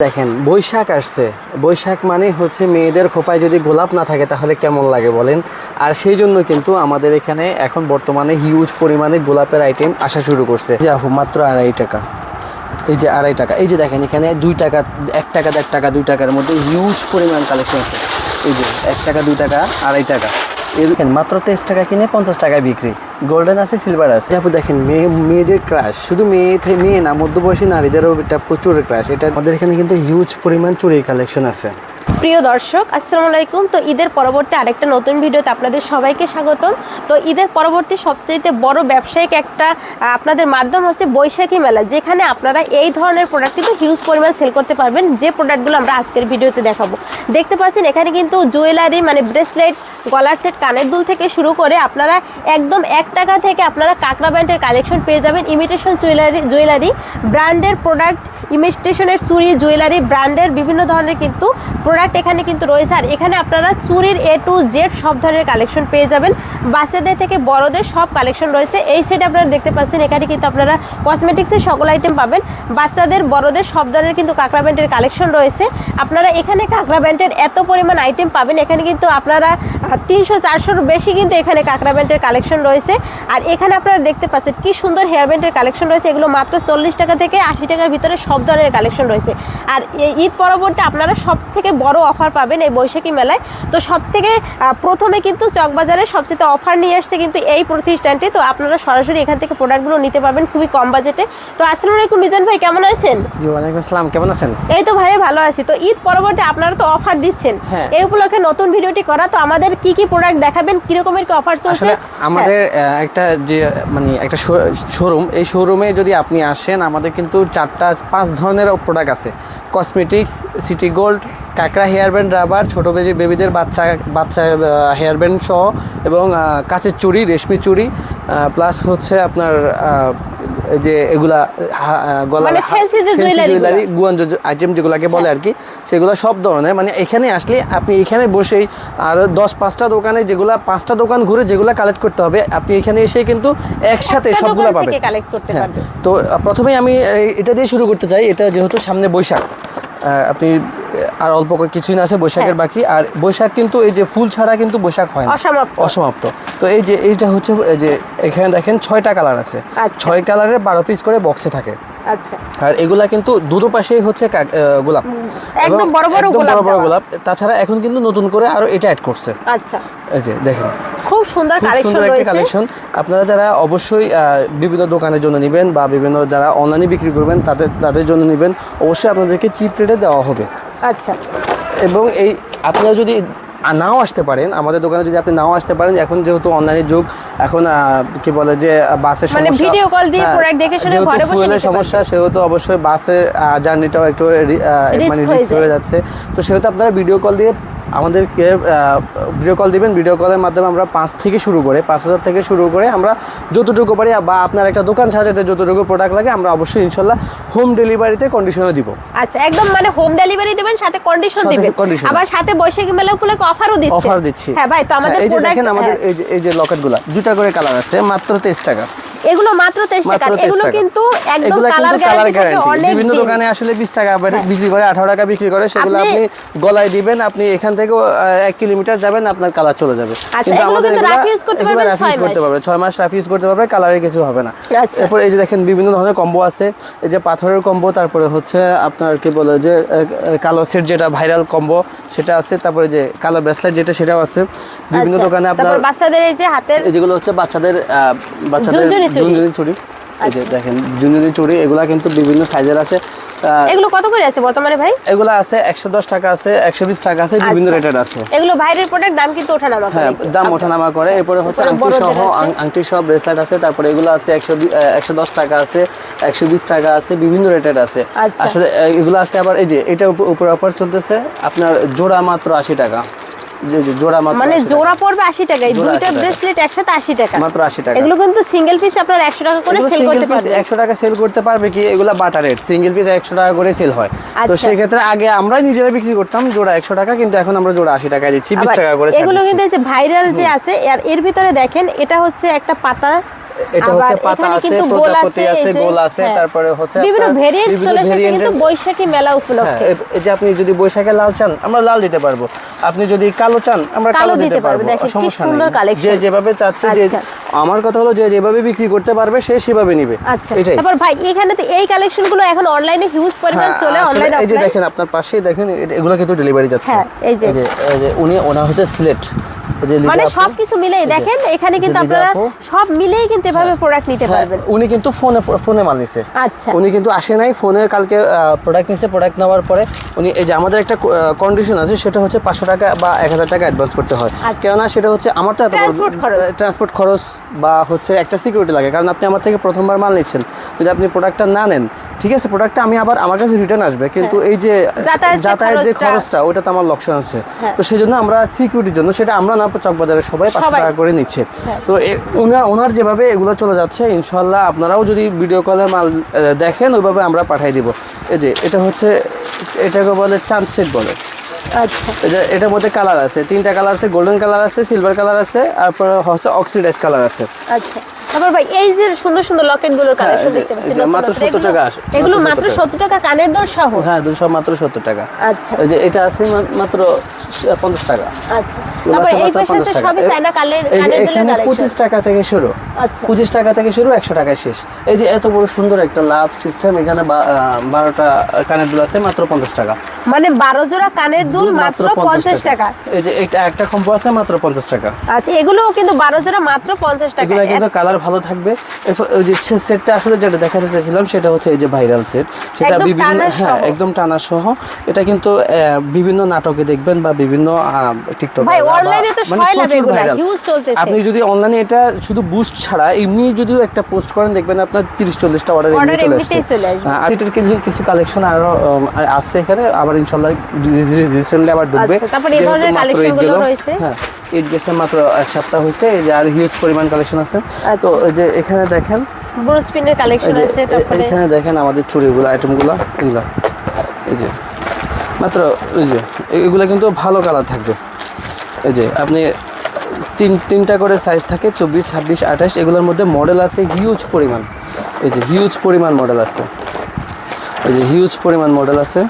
দেখেন বৈশাখ আসছে, বৈশাখ মানে হচ্ছে মেয়েদের খোপায় যদি গোলাপ না থাকে তাহলে কেমন লাগে বলেন। আর সেই জন্য কিন্তু আমাদের এখানে এখন বর্তমানে হিউজ পরিমাণে গোলাপের আইটেম আসা শুরু করছে। যে আপু মাত্র 2.5 টাকা, এই যে 2.5 টাকা, এই যে দেখেন এখানে 2 টাকা, 1 টাকা, 1.5 টাকা, 2 টাকার মধ্যে হিউজ পরিমাণ কালেকশন আছে। এই যে 1 টাকা, 2 টাকা, 2.5 টাকা, এই দেখেন মাত্র 23 টাকা কিনে 50 টাকায় বিক্রি। গোল্ডেন আছে, সিলভার আছে। আপু দেখেন মেয়েদের ক্রাশ, শুধু মেয়ে না, মধ্যবয়সী নারীদেরও এটা প্রচুর ক্রাশ। এটা আমাদের এখানে কিন্তু হিউজ পরিমাণ চুড়ির কালেকশন আছে। প্রিয় দর্শক, আসসালামু আলাইকুম। তো ঈদের পরবর্তী আরেকটা নতুন ভিডিওতে আপনাদের সবাইকে স্বাগতম। তো ঈদের পরবর্তী সবচেয়ে বড় ব্যবসায়িক একটা আপনাদের মাধ্যম হচ্ছে বৈশাখী মেলা, যেখানে আপনারা এই ধরনের প্রোডাক্ট কিন্তু হিউজ পরিমাণ সেল করতে পারবেন, যে প্রোডাক্টগুলো আমরা আজকের ভিডিওতে দেখাবো। দেখতে পাচ্ছেন এখানে কিন্তু জুয়েলারি মানে ব্রেসলেট, গলার সেট, কানের দুল থেকে শুরু করে আপনারা একদম 1 টাকা থেকে আপনারা কাকড়া ব্যান্ডের কালেকশন পেয়ে যাবেন। ইমিটেশন জুয়েলারি ব্র্যান্ডের প্রোডাক্ট, ইমিটেশনের চুড়ি, জুয়েলারি ব্র্যান্ডের বিভিন্ন ধরনের কিন্তু প্রোডাক্ট এখানে কিন্তু রয়েছে। আর এখানে আপনারা চুরির A to Z সব ধরনের কালেকশন পেয়ে যাবেন। বাচ্চাদের থেকে বড়দের সব কালেকশন রয়েছে। এই সেটে আপনারা দেখতে পাচ্ছেন এখানে কিন্তু আপনারা কসমেটিক্সের সকল আইটেম পাবেন। বাচ্চাদের বড়দের সব ধরনের কিন্তু কাকড়া ব্যান্ডের কালেকশন রয়েছে। আপনারা এখানে কাকড়া ব্যান্ডের এত পরিমাণ আইটেম পাবেন, এখানে কিন্তু আপনারা 300-400-র বেশি কিন্তু এখানে কাকড়া ব্যান্ডের কালেকশন রয়েছে। আর এখানে আপনারা দেখতে পাচ্ছেন কি সুন্দর হেয়ার ব্যান্ডের কালেকশন রয়েছে। এগুলো মাত্র 40 টাকা থেকে 80 টাকার ভিতরে সব ধরনের কালেকশন রয়েছে। আর এই ঈদ পরবর্তী আপনারা সব থেকে বড় অফার পাবেন এই বৈশাখী মেলায়। তো সব থেকে প্রথমে কিন্তু চকবাজারে সবচেয়ে অফার নিয়ে আসছে কিন্তু এই প্রতিষ্ঠানটি। তো আপনারা সরাসরি এখান থেকে প্রোডাক্টগুলো নিতে পারবেন খুবই কম বাজেটে। তো আসসালামু আলাইকুম মিজান ভাই, কেমন আছেন? জি ওয়ালাইকুম আসসালাম, কেমন আছেন? এই তো ভাই ভালো আছি। তো ঈদ পরবর্তী আপনারা তো অফার দিচ্ছেন, এই উপলক্ষে নতুন ভিডিওটি করা। তো আমাদের কি কি প্রোডাক্ট দেখাবেন, কি রকমের কি অফার চলছে? আসলে আমাদের একটা যে মানে একটা শোরুম, এই শোরুমে যদি আপনি আসেন আমাদের কিন্তু 4-5 ধরনের প্রোডাক্ট আছে। কসমেটিক্স, সিটি গোল্ড, কাকড়া হেয়ার ব্যান্ড, রাবার, ছোটো বেবিদের বাচ্চা হেয়ার ব্যান্ড সহ, এবং কাচের চুড়ি, রেশমি চুড়ি, প্লাস হচ্ছে আপনার যে এগুলা গলা জুয়েলারি, গুয়াঞ্জ আইটেম যেগুলোকে বলে আর কি, সেগুলো সব ধরনের। মানে এখানে আসলে আপনি এখানে বসেই আর 10-5টা দোকানে, যেগুলো 5টা দোকান ঘুরে যেগুলো কালেক্ট করতে হবে, আপনি এখানে এসে কিন্তু একসাথে সবগুলো পাবেন। তো প্রথমেই আমি এটা দিয়ে শুরু করতে চাই। এটা যেহেতু সামনে বৈশাখ, আপনি আর অল্প কিছুই না আছে বৈশাখের বাকি। আর বৈশাখ কিন্তু এই যে ফুল ছাড়া কিন্তু বৈশাখ হয় না, অসমাপ্ত। তো এই যে এইটা হচ্ছে যে এখানে দেখেন 6টা কালার আছে, 6 কালারের 12 পিস করে বক্সে থাকে। আচ্ছা, আর এগুলা কিন্তু দুটো পাশেই হচ্ছে গোলাপ, একদম বড় বড় গোলাপ। তাছাড়া এখন কিন্তু নতুন করে আরো এটা অ্যাড করছে। আচ্ছা, এই যে দেখেন খুব সুন্দর একটা কালেকশন। আপনারা যারা অবশ্যই বিভিন্ন দোকানের জন্য নেবেন বা বিভিন্ন যারা অনলাইনে বিক্রি করবেন তাদের জন্য নেবেন, অবশ্যই আপনাদেরকে চিপ রেটে দেওয়া হবে। আচ্ছা, এবং এই আপনারা যদি নাও আসতে পারেন আমাদের দোকানে, যদি আপনি নাও আসতে পারেন, এখন যেহেতু অনলাইনের যুগ, এখন কি বলে যে বাসের সমস্যা, ভিডিও কল দিয়ে প্রোডাক্ট দেখে শুনে ঘরে বসে ফুয়েলের সমস্যা, সেহেতু অবশ্যই বাসের জার্নিটাও একটু মানে রিস্ক হয়ে যাচ্ছে। তো সেহেতু আপনারা ভিডিও কল দিয়ে আমাদেরকে ভিডিও কল দিবেন। ভিডিও কলের মাধ্যমে আমরা 5,000 থেকে শুরু করে আমরা যতটুকু পারি, বা আপনার একটা দোকান সাজাতে যতটুকু প্রোডাক্ট লাগে আমরা অবশ্যই ইনশাল্লাহ হোম ডেলিভারিতে কন্ডিশনও দিব। আচ্ছা, একদম মানে হোম ডেলিভারি দিবেন, সাথে কন্ডিশন দিবেন, আবার সাথে বৈশাখী মেলা উপলক্ষে অফার দিচ্ছি। হ্যাঁ ভাই, তো আমাদের এই যে দেখেন আমাদের এই যে লকেটগুলো 2টা করে কালার আছে, মাত্র 23 টাকা। এগুলো মাত্র 23 টাকা। এগুলো কিন্তু একদম কালার গ্যারান্টি। বিভিন্ন দোকানে আসলে 20 টাকা বিক্রি করে, 18 টাকা বিক্রি করে। সেগুলো আপনি গলায় দিবেন, আপনি এখান থেকে 1 কিলোমিটার যাবেন, আপনার কালার চলে যাবে। কিন্তু আমাদের এগুলো রাফ ইউজ করতে পারবে, 6 মাস রাফ ইউজ করতে পারবে, কালারে কিছু হবে না। এরপর এই যে দেখেন বিভিন্ন ধরনের কম্বো আছে। এই যে পাথরের কম্বো, তারপরে হচ্ছে আপনার কি বলে যে কালো সেট, যেটা ভাইরাল কম্বো, সেটা আছে। তারপরে যে কালো ব্রেসলেট যেটা, সেটাও আছে বিভিন্ন দোকানে। আপনার বাচ্চাদের এই যে হাতের, যেগুলো হচ্ছে বাচ্চাদের ঝুনঝুনি চুড়ি, এই যে দেখেন ঝুনঝুনি চুড়ি, এগুলা কিন্তু বিভিন্ন সাইজের আছে। এগুলো কত করে আছে বর্তমানে ভাই? এগুলো আছে 110 টাকা আছে, 120 টাকা আছে, বিভিন্ন রেটের আছে। এগুলো বাইরের প্রোডাক্ট, দাম কিন্তু ওঠানামা করে। হ্যাঁ, দাম ওঠানামা করে। এরপরে হচ্ছে আংটি সহ ব্রেসলেট আছে। তারপরে এগুলো আছে 110 টাকা আছে, 120 টাকা আছে, বিভিন্ন রেটের আছে। আসলে এগুলো আছে। আবার এই যে এটা উপরে অফার চলতেছে, আপনার জোড়া মাত্র 80 টাকা। জোড়া মাত্র, মানে জোড়া পড়বে 80 টাকা, এই দুইটা ব্রেসলেট একসাথে 80 টাকা, মাত্র 80 টাকা। এগুলো কিন্তু সিঙ্গেল পিস আপনারা 100 টাকা করে সেল করতে পারবেন। 100 টাকা সেল করতে পারবে কি? এগুলা বাটার রেট, সিঙ্গেল পিস 100 টাকা করে সেল হয়। তো সেই ক্ষেত্রে আগে আমরা নিজেরা বিক্রি করতাম জোড়া 100 টাকা, কিন্তু এখন আমরা জোড়া 80 টাকা দিচ্ছি, 20 টাকা করে। এগুলো কিন্তু যে ভাইরাল যে আছে, আর এর ভিতরে দেখেন এটা হচ্ছে একটা পাতা, এটা হচ্ছে পাতা আছে, প্রজাপতি আছে, গোল আছে, তারপরে হচ্ছে বিভিন্ন আপনার ভেরিয়েন্ট চলে এসেছে variant কিন্তু বৈশাখী মেলা উপলক্ষে। এই যে আপনি যদি বৈশাখে লাল চান আমরা লাল দিতে পারবো, আপনি যদি কালো চান আমরা কালো দিতে পারবো, দেখেন কি সমস্যা সুন্দর নেই। কালেকশন। যে যেভাবে চাচ্ছে, যে আমার কথা হলো যে যেভাবে বিক্রি করতে পারবে সে সেভাবে নিবে। আচ্ছা, এটাই। তারপর ভাই এখানে তো এই কালেকশনগুলো এখন অনলাইনে হিউজ পরিমাণ চলে, অনলাইনে এই যে দেখেন আপনার পাশেই দেখেন এগুলো কিন্তু ডেলিভারি যাচ্ছে। এই যে ওনা হচ্ছে সিলেট, মানে সবকিছু মিলেই দেখেন এখানে কিন্তু আপনারা সব মিলেই কিন্তু এভাবে প্রোডাক্ট নিতে পারবেন। উনি কিন্তু ফোনে মাল নিছে। আচ্ছা, উনি কিন্তু আসে নাই, ফোনে কালকে প্রোডাক্ট নিছে। প্রোডাক্ট নেওয়ার পরে উনি এই যে আমাদের একটা কন্ডিশন আছে, সেটা হচ্ছে 500 টাকা বা 1000 টাকা অ্যাডভান্স করতে হয়। কেননা সেটা হচ্ছে আমার তো এত ট্রান্সপোর্ট খরচ বা হচ্ছে একটা সিকিউরিটি লাগে, কারণ আপনি আমার থেকে প্রথমবার মাল নিচ্ছেন, যদি আপনি প্রোডাক্টটা না নেন, ঠিক আছে, প্রোডাক্টটা আমি আবার আমার কাছে রিটার্ন আসবে, কিন্তু এই যে যাতায়াত যে খরচটা ওটা তো আমার লোকসান হচ্ছে। তো সেই জন্য আমরা সিকিউরিটির জন্য, সেটা আমরা না, চকবাজারে সবাই 500 টাকা করে নিচ্ছে। তো ওনার যেভাবে এগুলো চলে যাচ্ছে, ইনশাল্লাহ আপনারাও যদি ভিডিও কলে মাল দেখেন ওইভাবে আমরা পাঠিয়ে দিব। এই যে এটা হচ্ছে, এটাকে বলে চাঁদ সেট বলে। আচ্ছা, এটার মধ্যে কালার আছে, 3টা কালার আছে, গোল্ডেন কালার আছে, সিলভার কালার আছে, তারপর হচ্ছে অক্সিডাইজ কালার আছে। আচ্ছা, তারপর ভাই এই যে সুন্দর সুন্দর লকেটগুলোর কালেকশন দেখতে পাচ্ছি, মাত্র 70 টাকা আসে। এগুলো মাত্র 70 টাকা কানের দোল সহ? হ্যাঁ, দুল সব মাত্র 70 টাকা। আচ্ছা, এই যে এটা আছে মাত্র 50 টাকা। আচ্ছা, তারপর এই পাশে সবই চায়না কানের দোলের এখানে 25 টাকা থেকে শুরু। আচ্ছা, 25 টাকা থেকে শুরু, 100 টাকায় শেষ। এই যে এত বড় সুন্দর একটা লাভ সিস্টেম, এখানে 12টা কানের দুল আছে মাত্র 50 টাকা। মানে 12 জোড়া কানের দুল মাত্র 50 টাকা। এই যে এটা একটা কম্বো আছে মাত্র 50 টাকা। আচ্ছা, এগুলোও কিন্তু 12 জোড়া মাত্র 50 টাকা। এগুলো কিন্তু কালার ভালো থাকবে। এরপর ওই যে সেটটা আসলে যেটা দেখাতে চাইছিলাম সেটা হচ্ছে এই যে ভাইরাল সেট, সেটা বিভিন্ন একদম টানা সহ। এটা কিন্তু বিভিন্ন নাটকে দেখবেন বা বিভিন্ন টিকটক, ভাই অনলাইনে তো শয়লাভ এগুলো হিউজ চলতেছে। আপনি যদি অনলাইনে এটা শুধু বুস্ট ছাড়া এমনি যদি একটা পোস্ট করেন, দেখবেন আপনার 30-40টা অর্ডার এমনি চলে আসছে। আর এটার কিছু কালেকশন আরো আছে এখানে, আবার ইনশাআল্লাহ রিসেন্টলি আবার ঢুকবে। আচ্ছা, তারপরে এই ধরনের কালেকশনগুলো রয়েছে। হ্যাঁ, ঈদ গেছে মাত্র 1 সপ্তাহ হয়েছে। এই যে আর হিউজ পরিমাণ কালেকশন আছে। তো এই যে এখানে দেখেন ব্রো স্পিনের কালেকশন আছে, তারপরে এখানে দেখেন আমাদের চুড়িগুলো, আইটেমগুলো, এগুলো এই যে মাত্র এই যে এগুলো কিন্তু ভালো কালার থাকবে। এই যে আপনি তিনটা করে সাইজ থাকে, 24, 26, 28। এগুলোর মধ্যে মডেল আছে হিউজ পরিমাণ। এই যে হিউজ পরিমাণ মডেল আছে, এই যে হিউজ পরিমাণ মডেল আছে।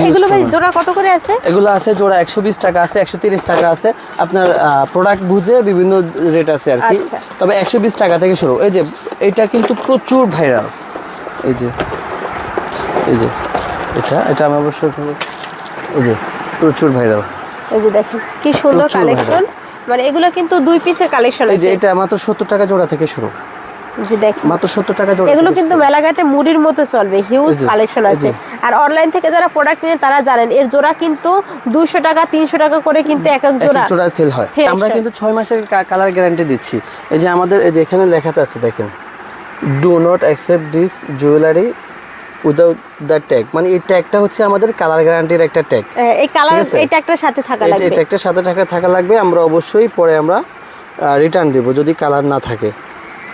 এগুলো ভাই জোড়া কত করে আছে? এগুলো আছে জোড়া 120 টাকা আছে, 130 টাকা আছে। আপনার প্রোডাক্ট বুঝে বিভিন্ন রেট আছে আর কি। তবে 120 টাকা থেকে শুরু। এই যে এটা কিন্তু প্রচুর ভাইরাল। এই যে এটা আমি অবশ্য, এই যে প্রচুর ভাইরাল। এই যে দেখেন কি সুন্দর কালেকশন, মানে এগুলো কিন্তু 2 পিসের কালেকশন আছে। এই যে এটা মাত্র 70 টাকা জোড়া থেকে শুরু। যে দেখেন মাত্র 70 টাকা জোড়া। এগুলো কিন্তু মেলাঘাটে মুড়ির মতো চলবে, হিউজ কালেকশন আছে। আর অনলাইন থেকে যারা প্রোডাক্ট নেন তারা জানেন এর জোড়া কিন্তু 200 টাকা 300 টাকা করে কিন্তু এক জোড়া সেল হয়। আমরা কিন্তু 6 মাসের কালার গ্যারান্টি দিচ্ছি। এই যে আমাদের এই যে এখানে লেখাতে আছে দেখেন, do not accept this jewellery without the tag. মানে এই ট্যাগটা হচ্ছে আমাদের কালার গ্যারান্টির একটা ট্যাগ। এই কালার এটা একটা সাথে থাকা লাগবে, এটা একটা সাথে থাকা লাগবে। আমরা অবশ্যই পরে আমরা রিটার্ন দেব যদি কালার না থাকে,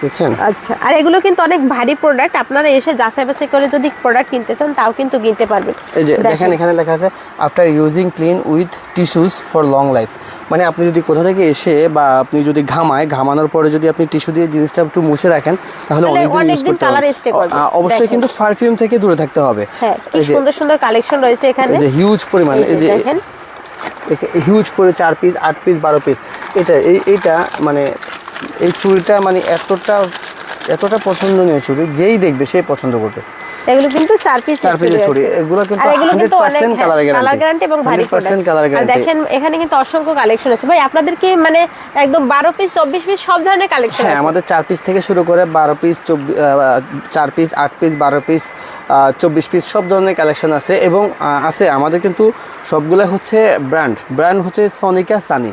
বুঝছেন? আচ্ছা, আর এগুলো কিন্তু অনেক ভারী প্রোডাক্ট, আপনারা এসে যাচাই বাছাই করে যদি প্রোডাক্ট কিনতে চান তাও কিন্তু কিনতে পারবেন। এই যে দেখেন এখানে লেখা আছে after using clean with tissues for long life. মানে আপনি যদি কোথা থেকে এসে বা আপনি যদি ঘামানোর পরে যদি আপনি টিস্যু দিয়ে জিনিসটা একটু মুছে রাখেন তাহলে অনেকদিন ইউজ করতে পারবেন। অবশ্যই কিন্তু পারফিউম থেকে দূরে থাকতে হবে। হ্যাঁ, কি সুন্দর সুন্দর কালেকশন রয়েছে এখানে। এই যে হিউজ পরিমাণ, এই যে দেখেন হিউজ করে 4 পিস 8 পিস 12 পিস। এইটা মানে এই চুড়িটা মানে এতটা পছন্দনীয় চুড়ি, যেই দেখবে সেই পছন্দ করবে। এগুলো কিন্তু 4 পিসের চুড়ি, এগুলো কিন্তু 100% কালার গ্যারান্টি এবং ভারী 100% কালার গ্যারান্টি। দেখেন এখানে কিন্তু অসংখ্য কালেকশন আছে। ভাই আপনাদের কি মানে একদম 12 পিস 24 পিস সব ধরনের কালেকশন আছে? হ্যাঁ, আমাদের 4 পিস থেকে শুরু করে 12 piece, 4 piece, 8 piece, 12 piece, 24 piece সব ধরনের কালেকশন আছে। এবং আছে আমাদের কিন্তু সবগুলো হচ্ছে ব্র্যান্ড হচ্ছে সোনিকা সানি।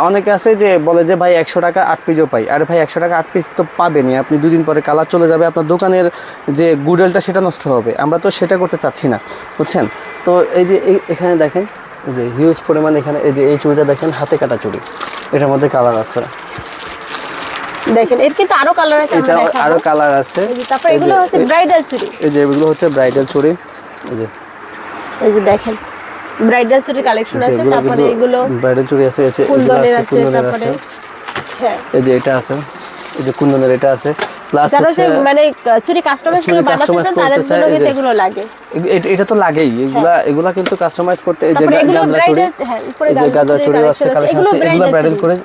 অনেকে আছে যে বলে যে ভাই 100 টাকা 8 পিসও পাই। আরে ভাই 100 টাকা 8 পিস তো পাবেনই, আপনি 2 দিন পরে কালার চলে যাবে, আপনার দোকানের যে গুডেলটা সেটা নষ্ট হবে। আমরা তো সেটা করতে চাচ্ছি না, বুঝছেন? তো এই যে এখানে দেখেন এই যে হিউজ পরিমাণ, এখানে এই যে এই চুড়িটা দেখেন, হাতে কাটা চুড়ি, এটার মধ্যে কালার আছে। দেখেন এর কিন্তু আরো কালার আছে, এটা আরো কালার আছে। তারপর এগুলো হচ্ছে ব্রাইডাল চুড়ি। এই যে এগুলো হচ্ছে ব্রাইডাল চুড়ি। এই যে দেখেন ব্রাইডাল চুড়ি কালেকশন আছে। তারপরে এগুলো ব্রাইডাল চুড়ি আছে, ফুলদলের আছে, তারপরে হ্যাঁ। এই যে এটা আছে, এই যে কুন্দনের এটা আছে, প্লাস যারা হচ্ছে মানে চুরি কাস্টমাইজ করে বানাতে চান তাদের জন্য কিন্তু এগুলো লাগে। এটা তো লাগেই, এগুলা কিন্তু কাস্টমাইজ করতে এই যে তারপরে এগুলো গাজরা চুড়ি, ব্রাইডাল, হ্যাঁ উপরে এই যে গাজরা চুড়ি আছে, কালেকশন এগুলো আছে, এগুলো ব্রাইডাল ব্রাইডাল করে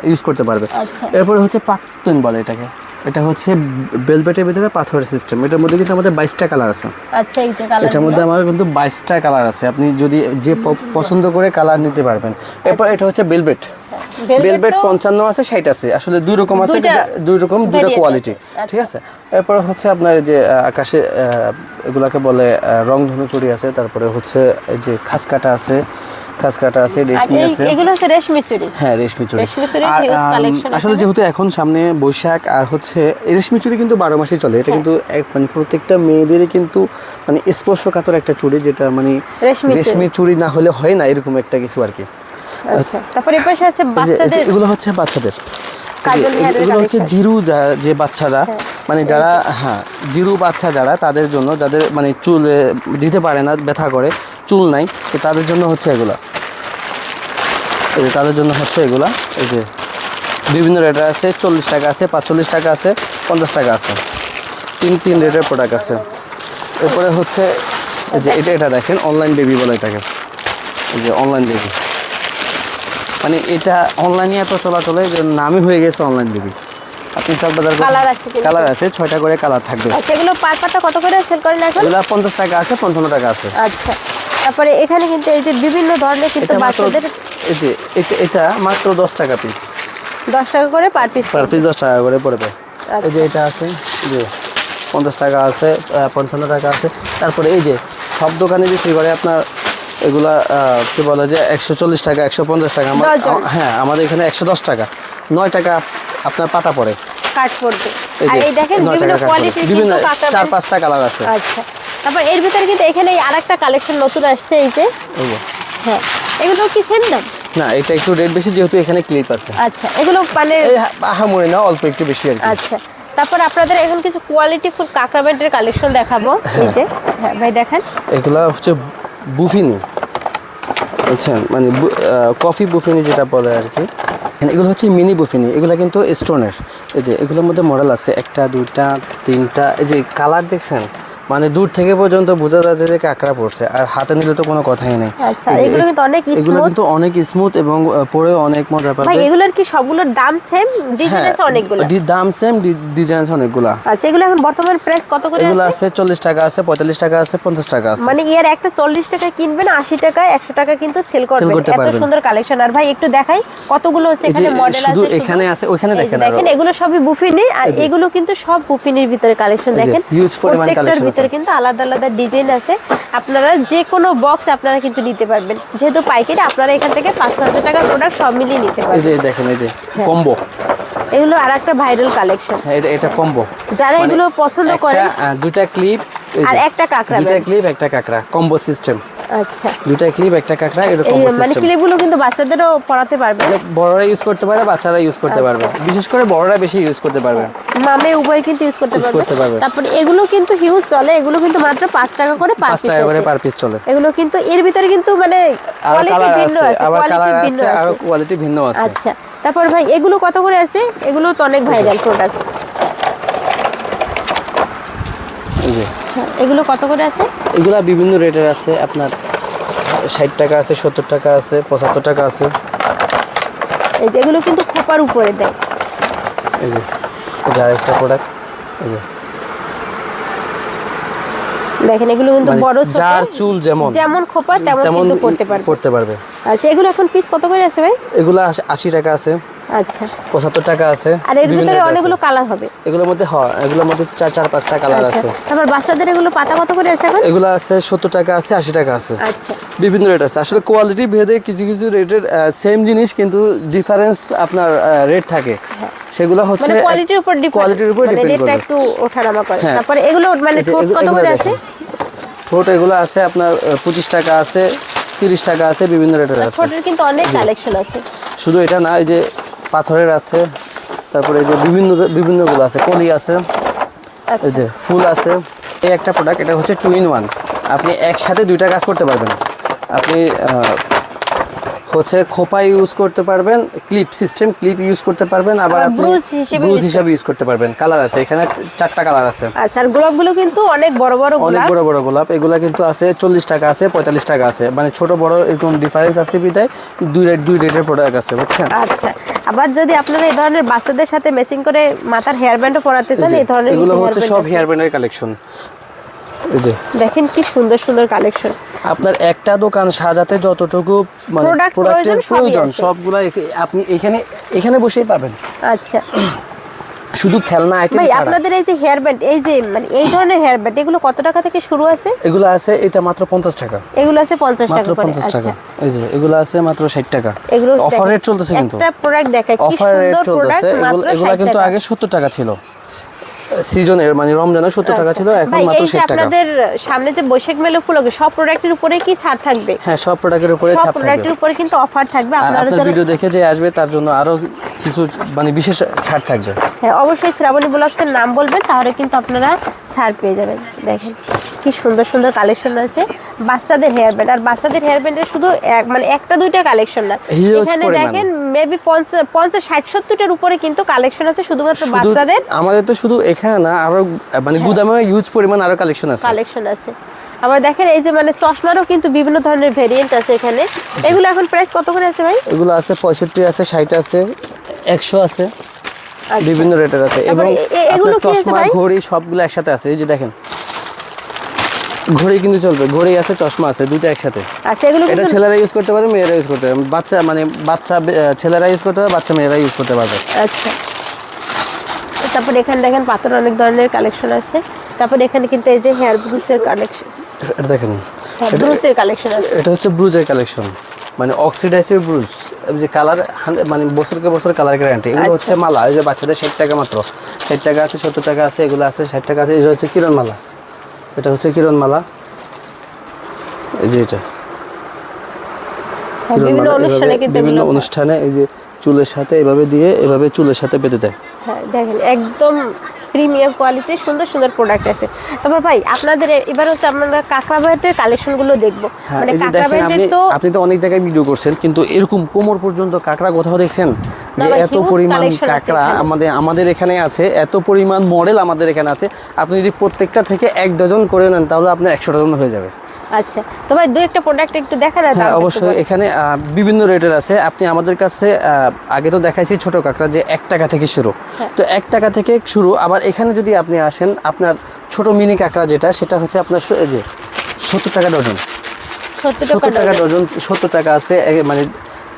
ইউজ করতে পারবে। আচ্ছা। এরপরে হচ্ছে পাতুন বলে এটাকে, এটা হচ্ছে বেলভেটের ভিতরে পাথরের সিস্টেম। এটার মধ্যে কিন্তু আমাদের 22টা কালার আছে। আচ্ছা, এই যে কালার, এটার মধ্যে আমার কিন্তু 22টা কালার আছে, আপনি যদি যে পছন্দ করে কালার নিতে পারবেন। এরপর এটা হচ্ছে বেলভেট, বেলভেট 55 আছে, 60 আছে, আসলে দুই রকম আছে, দুই রকম দুইটা কোয়ালিটি, ঠিক আছে। এরপর হচ্ছে আপনার যে আকাশে এগুলাকে বলে রংধনু চুড়ি আছে, তারপরে হচ্ছে এই যে খাসকাটা আছে, রেশমি আছে, এগুলো হচ্ছে রেশমি চুড়ি। হ্যাঁ রেশমি চুড়ি। আর আসলে যেহেতু এখন সামনে বৈশাখ আর হচ্ছে রেশমি চুড়ি কিন্তু 12 মাসই চলে, এটা কিন্তু মানে প্রত্যেকটা মেয়েদেরই কিন্তু মানে স্পর্শকাতর একটা চুড়ি, যেটা মানে রেশমি চুড়ি না হলে হয় না, এরকম একটা কিছু আর কি। আচ্ছা, তারপরে এই পাশে আছে বাচ্চাদের, এগুলো হচ্ছে বাচ্চাদের, কাজল হেয়ারের এগুলো হচ্ছে কালেকশন। জিরু যে বাচ্চারা, মানে যারা হ্যাঁ জিরু বাচ্চা যারা, তাদের জন্য, যাদের মানে চুল দিতে পারে না, ব্যথা করে, চুল নাই, তো তাদের জন্য হচ্ছে এগুলা, এই যে তাদের জন্য হচ্ছে এগুলা। এই যে বিভিন্ন রেটের আছে, 40 টাকা আছে, 45 টাকা আছে, 50 টাকা আছে, তিন রেটের প্রোডাক্ট আছে। এরপরে হচ্ছে এই যে এটা দেখেন, অনলাইন বেবি বলে এটাকে, এই যে অনলাইন বেবি, মানে এটা অনলাইনে এত চলাচলে যে নামই হয়ে গেছে অনলাইন বেবি। আপনি চকবাজার কালার আছে, 6টা করে কালার থাকবে। আচ্ছা, এগুলো পার পাতা কত করে সেল করেন এখন? এগুলো 50 টাকা আছে, 55 টাকা আছে। আচ্ছা, তারপরে এখানে কিন্তু এই যে বিভিন্ন ধরনের কিন্তু বাচ্চাদের, এই যে এটা মাত্র 10 টাকা পিস, 10 টাকা করে পার পিস, 10 টাকা করে পড়বে। এই যে এটা আছে, যে 50 টাকা আছে, 55 টাকা আছে। তারপরে এই যে সব দোকানে বিক্রি করে আপনার এগুলা কি বলে যে 140 টাকা, 150 টাকা, হ্যাঁ আমাদের এখানে 110 টাকা, 9 টাকা আপনার পাতা পড়ে, কাট পড়বে। আর এই দেখেন বিভিন্ন কোয়ালিটির বিভিন্ন 4-5টা কালার আছে। আচ্ছা, তারপর এর ভিতরে কিন্তু এখানে আরেকটা কালেকশন নতুন আসছে, এই যে হ্যাঁ, এগুলো কি সেম দাম? না, এটা একটু রেট বেশি, যেহেতু এখানে ক্লিপ আছে। আচ্ছা, এগুলো মানে আহামরি না, অল্প একটু বেশি আর কি। আচ্ছা, তারপর আপনাদের এখন কিছু কোয়ালিটি ফুল কাঁকড়া ব্যান্ডের কালেকশন দেখাবো। এই যে হ্যাঁ ভাই দেখেন, এগুলা হচ্ছে বুফিনি, বুঝছেন, মানে কফি বুফিনি যেটা বলে আর কি। এগুলো হচ্ছে মিনি বুফিনি, এগুলো কিন্তু স্টোনের। এই যে এগুলোর মধ্যে মডেল আছে 1টা 2টা 3টা, এই যে কালার দেখছেন, মানে দূর থেকে পর্যন্ত বোঝা যাচ্ছে যে কাঁকড়া পড়ছে, আর হাতে নিলে তো কোনো কথাই নেই। আচ্ছা, এগুলো কিন্তু অনেক স্মুথ এবং পরে অনেক মজা পাবে। ভাই এগুলোর কি সবগুলোর দাম সেম? ডিজাইন আছে অনেকগুলো, দাম সেম, ডিজাইন আছে অনেকগুলা। আচ্ছা, এগুলো এখন বর্তমান প্রাইস কত করে আছে? এগুলো আছে 40 টাকা আছে, 45 টাকা আছে, 50 টাকা আছে। মানে এর একটা 40 টাকা কিনবেন, 80 টাকা 100 টাকা কিন্তু সেল করবেন, এত সুন্দর কালেকশন। আর ভাই একটু দেখাই কতগুলো আছে এখানে মডেল আছে, শুধু এখানে আছে, ওখানে দেখেন এগুলো সবই বুফিনি, আর এগুলো কিন্তু সব বুফিনির ভিতরে কালেকশন। দেখেন প্রত্যেকটার ভিতরে কিন্তু আলাদা আলাদা ডিজাইন আছে, আপনারা যে কোনো বক্স আপনারা কিন্তু নিতে পারবেন, যেহেতু পাইকারি আপনারা এখান থেকে 500 টাকার প্রোডাক্ট সব মিলিয়ে নিতে পারবেন। এই যে দেখেন, এই যে কম্বো, এগুলো আরেকটা ভাইরাল কালেকশন। এটা কম্বো, যারা এগুলো পছন্দ করে, 2টা ক্লিপ আর একটা কাঁকড়া, 2টা ক্লিপ একটা কাঁকড়া, কম্বো সিস্টেম। আচ্ছা, 2টা ক্লিপ একটা কাঁকড়া, এরকম কম্বো সিস্টেম। মানে ক্লিপগুলো কিন্তু বাচ্চাদেরও পরাতে পারবে, বড়রা ইউজ করতে পারে, বাচ্চারা ইউজ করতে পারবে, বিশেষ করে বড়রা বেশি ইউজ করতে পারবে, মামে উভয় কিন্তু ইউজ করতে পারবে। তারপর এগুলো কিন্তু হিউজ চলে, এগুলো কিন্তু মাত্র 5 টাকা করে পার পিস চলে। এগুলো কিন্তু এর ভিতরে কিন্তু মানে কোয়ালিটি ভিন্ন আছে, আবার কালার আছে, আর কোয়ালিটি ভিন্ন আছে। আচ্ছা, তারপর ভাই এগুলো কত করে আছে? এগুলো তো অনেক ভাইরাল প্রোডাক্ট। এগুলো কত করে আছে? এগুলা বিভিন্ন রেটের আছে, আপনার 60 টাকা আছে, 70 টাকা আছে, 75 টাকা আছে। এই যে এগুলো কিন্তু খোপার উপরে দেয়। এই যে এটা আরেকটা প্রোডাক্ট, এই যে দেখেন, এগুলো কিন্তু বড় ছোট, যার চুল যেমন খোপা তেমন কিন্তু করতে পারবে। আচ্ছা, এগুলো এখন পিস কত করে আছে ভাই? এগুলো 80 টাকা আছে, আচ্ছা 75 টাকা আছে। আর এর ভিতরে অনেকগুলো কালার হবে, এগুলোর মধ্যে এগুলোর মধ্যে 4-5টা কালার আছে। তারপর বাচ্চাদের এগুলো পাতা কত করে আছে এখন? এগুলো আছে 70 টাকা আছে, 80 টাকা আছে। আচ্ছা, বিভিন্ন রেট আছে, আসলে কোয়ালিটি ভেদে কিছু কিছু রেটের সেম জিনিস কিন্তু ডিফারেন্স আপনার রেট থাকে, সেগুলো হচ্ছে মানে কোয়ালিটির উপর ডিপেন্ড করে, রেটটা একটু ওঠানামা করে। তারপর এগুলো মানে ঠোঁট কত করে আছে? ঠোঁট এগুলো আছে আপনার 25 টাকা আছে, 30 টাকা আছে, বিভিন্ন রেটের আছে। ঠোঁটের কিন্তু অনেক কালেকশন আছে, শুধু এটা না, এই যে পাথরের আছে, তারপরে এই যে বিভিন্নগুলো আছে, কলি আছে, এই যে ফুল আছে। এই একটা প্রোডাক্ট, এটা হচ্ছে 2 in 1, আপনি একসাথে 2টা কাজ করতে পারবেন। আপনি হচ্ছে খোপা ইউজ করতে পারবেন, ক্লিপ সিস্টেম ক্লিপ ইউজ করতে পারবেন, আবার আপনি ব্রুজ হিসেবে ইউজ করতে পারবেন। কালার আছে এখানে 4টা কালার আছে। আচ্ছা, আর গোলাপগুলো কিন্তু অনেক বড় বড় গোলাপ, অনেক বড় বড় গোলাপ। এগুলা কিন্তু আছে 40 টাকা আছে, 45 টাকা আছে, মানে ছোট বড় এরকম ডিফারেন্স আছে বিধায় দুই রেটের প্রোডাক্ট আছে, বুঝছেন? আচ্ছা, আবার যদি আপনারা এই ধরনের বাচ্চাদের সাথে ম্যাচিং করে মাথার হেয়ার ব্যান্ডও পরাতে চান, এই ধরনের এগুলো হচ্ছে সব হেয়ার ব্যান্ডের কালেকশন। এই যে দেখেন কি সুন্দর সুন্দর কালেকশন। আপনার একটা দোকান সাজাতে যতটুকু মানে প্রোডাক্টের প্রয়োজন সবগুলা আপনি এখানে বসেই পাবেন। আচ্ছা, শুধু খেলনা আইটেম ভাই ছাড়া। আপনাদের এই যে হেয়ার ব্যান্ড, এই যে মানে এই ধরনের হেয়ার ব্যান্ড, এগুলো কত টাকা থেকে শুরু আছে? এগুলো আছে এটা মাত্র 50 টাকা। এগুলো আছে 50 টাকা মাত্র করে। 50 টাকা। আচ্ছা, এই যে এগুলো আছে মাত্র 60 টাকা। এগুলো অফার রেট চলতেছে কিন্তু। একটা প্রোডাক্ট দেখায় কি অফার রেট সুন্দর প্রোডাক্ট, চলতেছে। মাত্র এগুলো 60 কিন্তু টাকা। আগে 70 টাকা ছিল। সিজনের মানে রমজানের 70 টাকা ছিল, এখন ভাই, মাত্র এই যে 60 টাকা। আপনাদের সামনে যে বৈশাখ মেলা উপলক্ষে সব প্রোডাক্টের উপরে কি ছাড় থাকবে? হ্যাঁ, সব প্রোডাক্টের উপরে সব ছাড় থাকবে। প্রোডাক্টের উপরে কিন্তু অফার থাকবে। আর আপনারা আপনার যারা ভিডিও দেখে যে আসবে তার জন্য আরো কিছু মানে বিশেষ ছাড় থাকবে। হ্যাঁ, অবশ্যই শ্রাবণী ব্লগসের নাম বলবেন, তাহলে কিন্তু আপনারা ছাড় পেয়ে যাবেন। দেখেন কি সুন্দর সুন্দর কালেকশন আছে বাচ্চাদের হেয়ার ব্যান্ড। আর বাচ্চাদের হেয়ার ব্যান্ডের শুধু মানে একটা দুইটা কালেকশন না, Huge এখানে পরিমাণ। দেখেন মেবি 50 60 70টার উপরে কিন্তু কালেকশন আছে শুধুমাত্র বাচ্চাদের। আমাদের তো শুধু এখানে না, আরো মানে গুদামে হিউজ পরিমাণ আরো কালেকশন আছে। আবার দেখেন এই যে মানে চশমারও কিন্তু বিভিন্ন ধরনের ভেরিয়েন্ট আছে এখানে। এগুলো এখন প্রাইস কত করে আছে ভাই? এগুলো আছে 65 আছে, 60 আছে, 100 আছে, আচ্ছা। বিভিন্ন রেটের আছে। এবং এগুলো আপনার কি আছে চশমা ভাই? ঘড়ি সবগুলো একসাথে আছে। এই যে দেখেন ঘড়ি কিন্তু চলবে, ঘড়ি আছে চশমা আছে, দুটো একসাথে। আচ্ছা, এগুলো এটা কিন্তু ছেলেরা ইউজ করতে পারে, মেয়েরা ইউজ করতে পারে। বাচ্চা ছেলেরা ইউজ করতে পারে, বাচ্চা মেয়েরা ইউজ করতে পারবে। আচ্ছা, তারপর এখানে দেখেন পাথর অনেক ধরনের কালেকশন আছে। তারপর এখানে কিন্তু এই যে হেয়ার ব্রুসের কালেকশন, এটা দেখেন, ব্রুসের কালেকশন আছে। এটা হচ্ছে ব্রুজের কালেকশন, মানে অক্সিডাইসিভ ব্রুজ, যে কালার মানে বছরকে বছর কালার গ্যারান্টি। এগুলো হচ্ছে মালা, এই যে বাচ্চাদের 60 টাকা মাত্র, 60 টাকা আছে, 70 টাকা আছে, এগুলো আছে 60 টাকা আছে। এটা হচ্ছে কিরণ মালা, এটা হচ্ছে কিরণ মালা। এই যে এটা বিভিন্ন অনুষ্ঠানে কিন্তু বিভিন্ন অনুষ্ঠানে এই যে চুলের সাথে এভাবে দিয়ে এভাবে চুলের সাথে বেঁধে দেয়। হ্যাঁ, দেখেন একদম প্রিমিয়াম কোয়ালিটির সুন্দর সুন্দর প্রোডাক্ট আছে। তারপর ভাই আপনাদের এবার হচ্ছে আমরা কাঁকড়া ব্যাটের কালেকশনগুলো দেখবো। মানে এই যে কাঁকড়া দেখেন, ব্যাটের তো আপনি তো অনেক জায়গায় ভিডিও করছেন, কিন্তু এরকম কোমর পর্যন্ত কাঁকড়া কোথাও দেখছেন? যে ভাই, এত huge পরিমাণ collection আছে কাঁকড়া এখানে। আমাদের এখানে আছে, এত পরিমাণ মডেল আমাদের এখানে আছে। আপনি যদি প্রত্যেকটা থেকে 1 ডজন করে নেন তাহলে আপনার 100 ডজন হয়ে যাবে। আচ্ছা, তো ভাই দুই একটা প্রোডাক্ট একটু দেখা যায়? হ্যাঁ, অবশ্যই। এখানে বিভিন্ন রেটের আছে। আপনি আমাদের কাছে আগে তো দেখাইছি ছোট কাঁকড়া যে 1 টাকা থেকে শুরু। তো 1 টাকা থেকে শুরু। আবার এখানে যদি আপনি আসেন, আপনার ছোট মিনি কাঁকড়া যেটা, সেটা হচ্ছে আপনার এই যে 70 টাকা ডজন। 70 টাকা ডজন, 70 টাকা আছে। মানে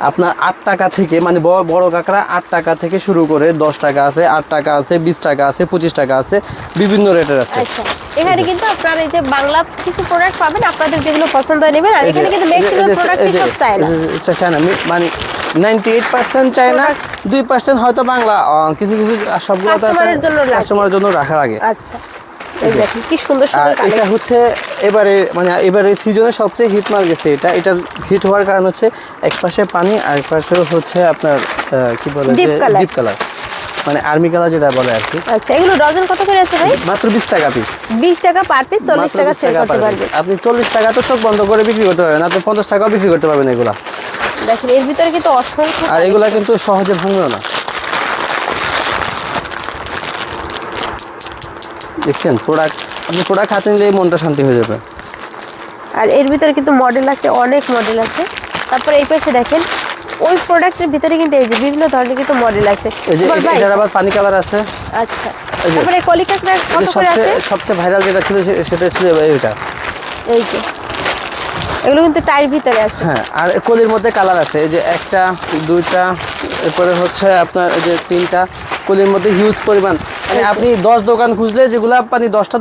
আপনার 8 টাকা থেকে, মানে বড় কাঁকড়া 8 টাকা থেকে শুরু করে 10 টাকা আছে, 8 টাকা আছে, 20 টাকা আছে, 25 টাকা আছে, বিভিন্ন রেটের আছে। আচ্ছা, এখানে কিন্তু আপনারা এই যে বাংলা কিছু প্রোডাক্ট পাবেন, আপনাদের যেগুলো পছন্দ হয় নেবেন। আর এখানে কিন্তু ম্যাক্সিমাম প্রোডাক্টই সব চায়না। চায়না, মানে 98% চায়না, 2% হয়তো বাংলা। কিছু কিছু সবগুলো কাস্টমারের জন্য রাখা লাগে। আচ্ছা, এই দেখেন কি সুন্দর আর সুন্দর এটা হচ্ছে এবারে সিজনে সবচেয়ে হিট মার গেছে। এটার হিট হওয়ার কারণ হচ্ছে এক পাশে পানি, আর এক পাশে হচ্ছে আপনার কি বলে যে ডিপ কালার, মানে আর্মি কালার যেটা বলে আর কি। আচ্ছা, এগুলো ডজন কত করে আছে ভাই? মাত্র 20 টাকা পিস। 20 টাকা পার পিস, 40 টাকা সেল করতে পারবেন। আপনি 40 টাকা তো চোখ বন্ধ করে বিক্রি করতে পারবেন, আপনি 50 টাকাও বিক্রি করতে পারবেন এগুলা। দেখেন এর ভিতরে কিন্তু অসংখ্য, আর এগুলা কিন্তু সহজে ভাঙবে না। দেখছেন আপনি প্রোডাক্ট হাতে নিলে মনটা শান্তি হয়ে যাবে। আর এর ভিতরে কিন্তু মডেল আছে, অনেক মডেল আছে। তারপরে এই পাশে দেখেন ওই প্রোডাক্টের ভিতরে কিন্তু এই যে বিভিন্ন ধরনের কিন্তু মডেল আছে। এই যে এটার আবার পানি কালার আছে। আচ্ছা, তারপরে কলিকা কত করে আছে? সবচেয়ে ভাইরাল যেটা ছিল সেটা ছিল এইটা। এই যে এগুলো কিন্তু টাইর ভিতরে আছে। হ্যাঁ, আর কলির মধ্যে কালার আছে। এই যে 1টা 2টা, এরপরে হচ্ছে আপনার এই যে 3টা। কলির মধ্যে হিউজ পরিমাণ, মানে আপনি 10 দোকান খুঁজলে যেগুলা মানে 10টা